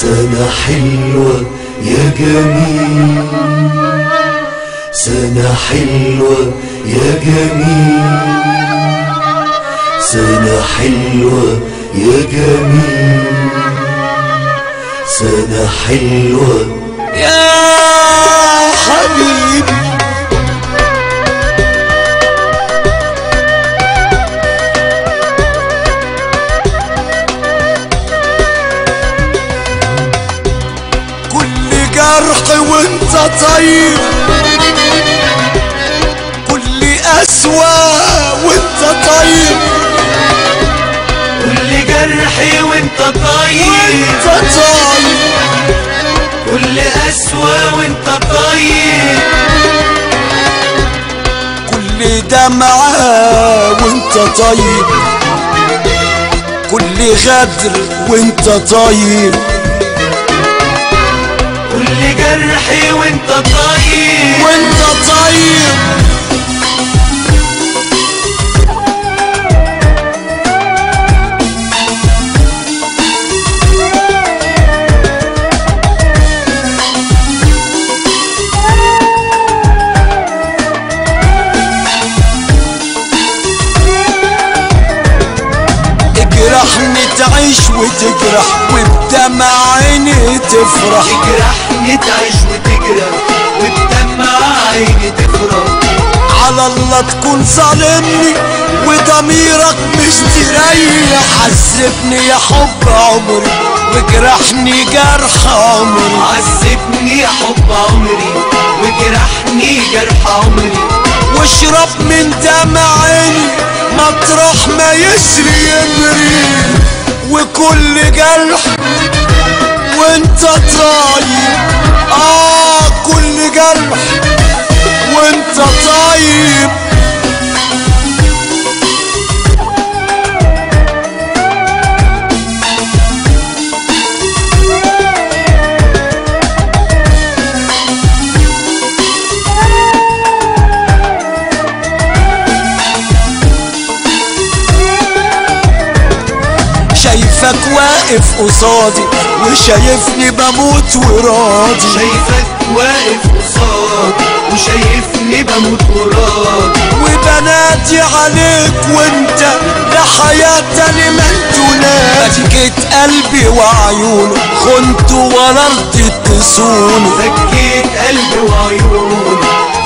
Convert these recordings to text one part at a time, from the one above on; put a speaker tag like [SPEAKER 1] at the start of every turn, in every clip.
[SPEAKER 1] سنة حلوة يا جميل، سنة حلوة يا جميل، سنة حلوة يا جميل، سنة حلوة
[SPEAKER 2] يا حبيبي. كل جرح وانت طيب، كل قسوة وانت طيب،
[SPEAKER 1] كل جرح وانت طيب،
[SPEAKER 2] وانت طيب،
[SPEAKER 1] كل قسوة وانت طيب،
[SPEAKER 2] كل دمعة وانت طيب، كل غدر وانت طيب،
[SPEAKER 1] كل جرح وانت طيب،
[SPEAKER 2] وانت طيب. اجرحني تعيش وتجرح وبدمع عيني تفرح،
[SPEAKER 1] اجرحني تعيش وتجرح وبدمع عيني تفرح،
[SPEAKER 2] على الله تكون ظالمني وضميرك مش تريح. عذبني يا حب عمري وجرحني جرح عمري،
[SPEAKER 1] عذبني يا حب عمري وجرحني جرح عمري،
[SPEAKER 2] واشرب من دمع عيني مطرح ما يسري يبري، وكل جرح وانت طيب، كل جرح وانت طيب. شايفك واقف قصادي وشايفني بموت وراضي،
[SPEAKER 1] شايفك واقف قصادي وشايفني بموت وراضي،
[SPEAKER 2] وبنادي عليك وانت لحياة لمن تنادي. بكيت قلبي وعيونه خنت ولا رضيت تصونه،
[SPEAKER 1] بكيت قلبي وعيونه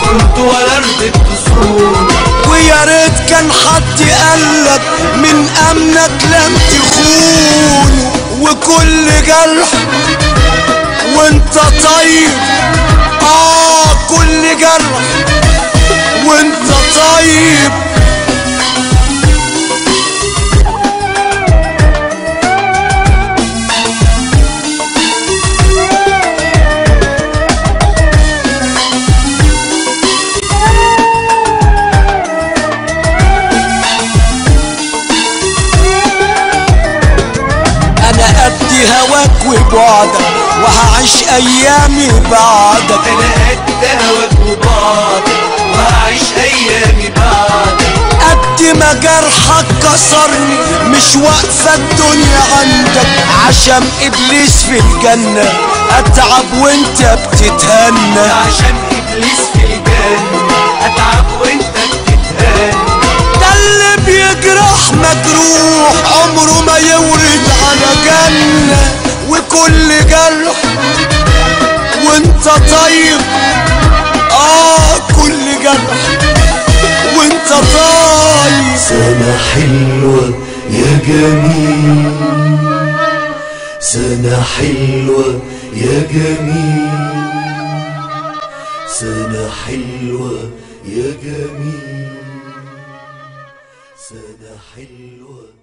[SPEAKER 1] كنت ولا رضيت تصونه،
[SPEAKER 2] ويا ريت كان حد قالك من امنك لم تخونه. وكل جرح وانت طيب، كل جرح وانت طيب. انا قد هواك وبعدك وهعيش ايامي بعدك،
[SPEAKER 1] انا قد هواك وبعدك وهعيش ايامي بعدك،
[SPEAKER 2] قد ما جرحك كسرني مش واقفة الدنيا عندك. عشان ابليس في الجنة اتعب وانت بتتهنى،
[SPEAKER 1] عشان ابليس في الجنة اتعب وانت بتتهنى.
[SPEAKER 2] ده اللي بيجرح مجروح عمره ما يورد على جنة، وكل جرح وانت طيب، كل جرح وانت طيب.
[SPEAKER 1] سنة حلوة يا جميل، سنة حلوة يا جميل، سنة حلوة يا جميل، سنة حلوة.